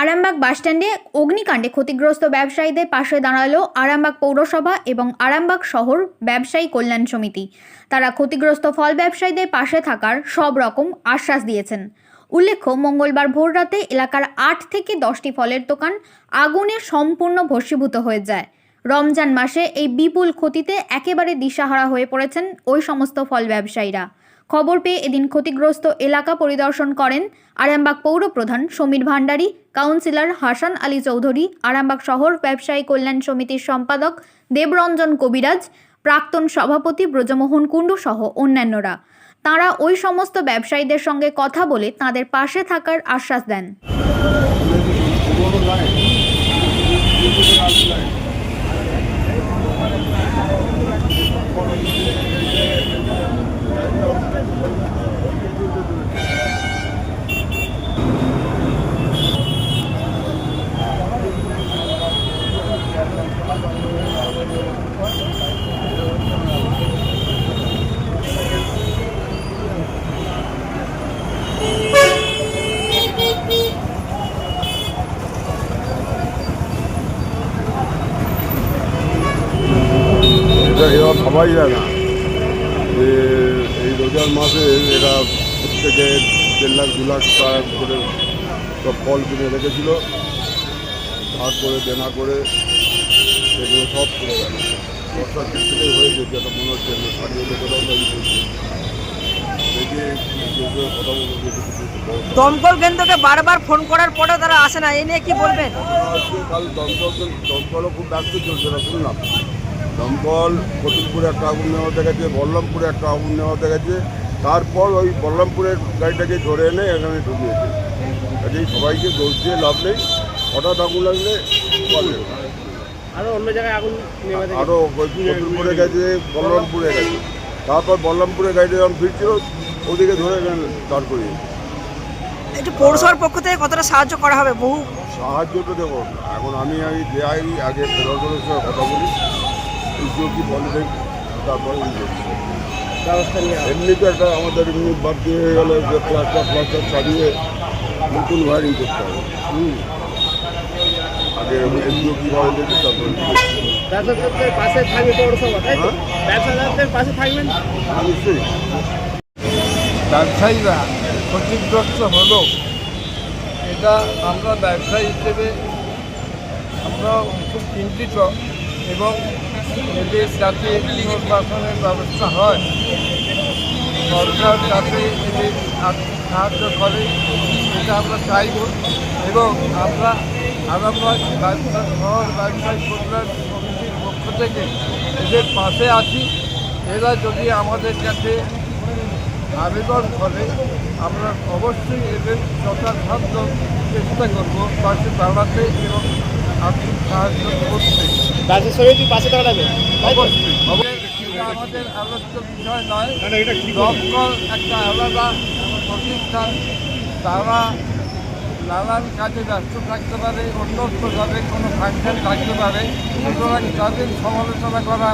আরামবাগ বাসস্ট্যান্ডে অগ্নিকাণ্ডে ক্ষতিগ্রস্ত ব্যবসায়ীদের পাশে দাঁড়ালো আরামবাগ পৌরসভা এবং আরামবাগ শহর ব্যবসায়ী কল্যাণ সমিতি। তারা ক্ষতিগ্রস্ত ফল ব্যবসায়ীদের পাশে থাকার সব রকম আশ্বাস দিয়েছেন। উল্লেখ্য, মঙ্গলবার ভোররাতে এলাকার 8 থেকে 10টি ফলের দোকান আগুনে সম্পূর্ণ ভস্মীভূত হয়ে যায়। রমজান মাসে এই বিপুল ক্ষতিতে একেবারে দিশাহারা হয়ে পড়েছেন ওই সমস্ত ফল ব্যবসায়ীরা। খবর পেয়ে এদিন ক্ষতিগ্রস্ত এলাকা পরিদর্শন করেন আরামবাগ পৌর প্রধান সমীর ভান্ডারী, কাউন্সিলর হাসান আলী চৌধুরী, আরামবাগ শহর ব্যবসায়ী কল্যাণ সমিতির সম্পাদক দেবরঞ্জন কবিরাজ, প্রাক্তন সভাপতি ব্রজমোহন কুণ্ডু সহ অন্যান্যরা। তাঁরা ওই সমস্ত ব্যবসায়ীদের সঙ্গে কথা বলে তাঁদের পাশে থাকার আশ্বাস দেন। এরা সবাই জানে না যে এই রোজার মাসে এরা প্রত্যেকে 1.5 লাখ 2 লাখ টাকা করে সব ফল কিনে রেখেছিল, তারপরে দেনা করে এগুলো সব করে গেল। বর্ষার দিক থেকে হয়েছে যেটা মনে হচ্ছে সারিয়ে লেখেরাও দেখে কথা বলবো। দমকল কেন্দ্রকে বারবার ফোন করার পরে তারা আসে না, এই নিয়ে কি বলবেন? কাল দমকলও খুব ব্যস্ত চলছে না, শুনলাম দমকল কতুলপুরে একটা আগুন নেওয়াতে গেছে, বল্লমপুরে একটা আগুন নেওয়াতে গেছে, তারপর ওই বল্লমপুরের গাড়িটাকে ধরে এনে এখানে ঢুকিয়েছে। কাজেই সবাইকে দোষ দিয়ে লাভ নেই, হঠাৎ আগুন লাগলে আরও অন্য জায়গায় আগুন আরও কতুলপুরে গেছে, বল্লমপুরে গেছে, তারপর বল্লমপুরে গাড়িটা যখন ফিরছিল ওদিকে ধরে এখানে দাঁড় করিয়ে। একটু পৌরসভার পক্ষ থেকে কতটা সাহায্য করা হবে? বহু সাহায্যটা দেখো, এখন আমি যাই আগে ফেরতের সঙ্গে কথা বলি, কি বলে দেখ, তারপরে ব্যবস্থা নিয়ে এমনি তো একটা আমাদের এমনি বাড়তি হয়ে গেলে যে প্লাস্টার ছাড়িয়ে নতুন ওয়ারিং করতে হবে। আগে এমনিও কী বলে দেখি তারপরে ব্যবসাদারদের পাশে থাকবে পৌরসভা, তাই তো? ব্যবসাদারদের পাশে থাকবেন নিশ্চয়ই। ব্যবসায়ীরা ক্ষতিগ্রস্ত হলো, এটা আমরা ব্যবসায়ী হিসেবে আমরা খুব চিন্তিত এবং এদের যাতে পুনর্বাসনের ব্যবস্থা হয়, সরকার যাতে এদের সাহায্য করে এটা আমরা চাইব এবং আমরা আরামবাগ ব্যবসা শহর ব্যবসায়ী কল্যাণ সমিতির পক্ষ থেকে এদের পাশে আছি। এরা যদি আমাদের কাছে আবেদন করে আমরা অবশ্যই এদের যথাসাধ্য চেষ্টা করব পাশে দাঁড়াতে এবং আর্থিক সাহায্য করতে। ব্যবসা সমিতি পাশে দাঁড়াবে অবশ্যই আমাদের আলোচ্য বিষয় নয়। দমকল একটা আলাদা প্রতিষ্ঠান, তারা নানান কাজে ব্যস্ত থাকতে পারে, অন্যভাবে কোনো ফাংশন থাকতে পারে, সুতরাং তাদের সমালোচনা করা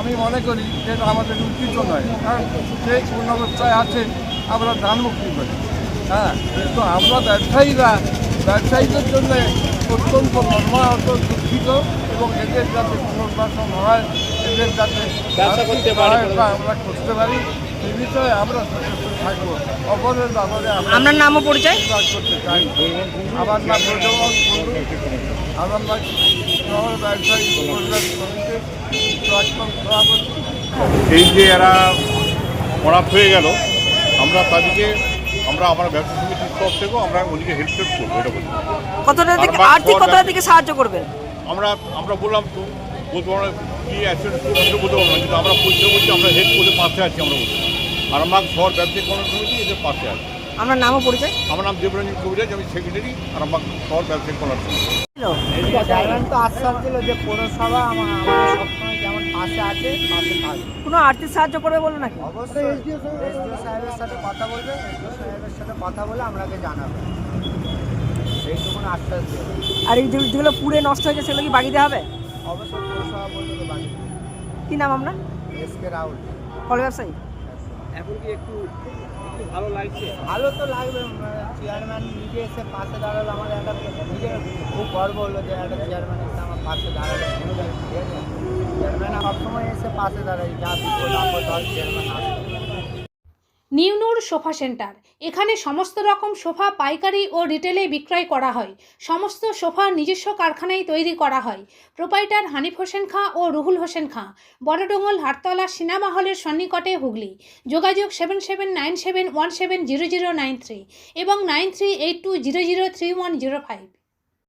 আমি মনে করি যেটা আমাদের উচিত নয়, কারণ সে কোন অবস্থায় আছে আমরা দানমুক্তি করি। কিন্তু আমরা ব্যবসায়ীদের জন্য অত্যন্ত মর্মাহত, দুঃখিত এবং এদের যাতে পুনর্বাসন হয়, এদের যাতে আমরা করতে পারি এই বিষয়ে আমরা সচেষ্ট থাকবো। অপরের ব্যাপারে আপনার নাম ও পরিচয়? করতে চাই। আমার নাম ব্রজমোহন কুণ্ডু, আরামবাগ শহর ব্যবসায়ী কল্যাণ সমিতির প্রাক্তন সভাপতি। এই যে এরা পড়াপ হয়ে গেল, আমরা তাদেরকে আমার ব্যবসা সমিতির তরফ থেকেও আমরা ওদিকে হেল্প করবো। এটা বলছি কতটা থেকে সাহায্য করবেন? আমরা বললাম তো বলতে পারবো না কি অ্যাকচুয়ালি বলতে পারবো না, কিন্তু আমরা পরিচয় বলছি আমরা হেল্প করতে পাশে আছি। আমরা বলছি আরামবাগ শহর ব্যবসায়ী কল্যাণ সমিতি এদের পাশে আছে। আপনার নাম ও পরিচয়? আমার নাম দেবরঞ্জন কবিরাজ, আমি সেক্রেটারি আরামবাগ শহর ব্যবসায়ী কল্যাণ সমিতি। চেয়ারম্যান তো আশ্বাস দিল যে পৌরসভা আমাদের সবসময় যেমন পাশে আছে পাশে থাকবে। কোনো আর্থিক সাহায্য করবে বলো নাকি? অবশ্যই এসডিও সাহেবের সাথে কথা বলবে, এসডিও সাহেবের সাথে কথা বলে আপনাকে জানাবে, এইটুকুন আশ্বাস দিল। আর এই যেগুলো পুড়ে নষ্ট হয়েছে সেগুলো কি বাগিয়ে দেওয়া হবে? অবশ্যই পৌরসভা বলবে তো বাকি। কি নাম আপনার? এসকে রাহুল, ফল ব্যবসায়ী। এখন কি একটু কি ভালো লাগছে? ভালো তো লাগবে, চেয়ারম্যান নিজে এসে পাশে দাঁড়ালো, আমার একটা নিজের খুব গর্ব হলো যে একটা চেয়ারম্যান এসে আমার পাশে দাঁড়ালো। ঠিক আছে, চেয়ারম্যান সবসময় এসে পাশে দাঁড়ায়, যা বিপদ আপদ হয় চেয়ারম্যান আসে। নিউ নূর সোফা সেন্টার, এখানে সমস্ত রকম সোফা পাইকারি ও রিটেলে বিক্রয় করা হয়। সমস্ত সোফা নিজস্ব কারখানায় তৈরি করা হয়। প্রোপাইটার হানিফ হোসেন খাঁ ও রুহুল হোসেন খাঁ, বড়ডোঙ্গল হাটতলা সিনেমা হলের সন্নিকটে, হুগলি। যোগাযোগ 7797170093 এবং 9382003105।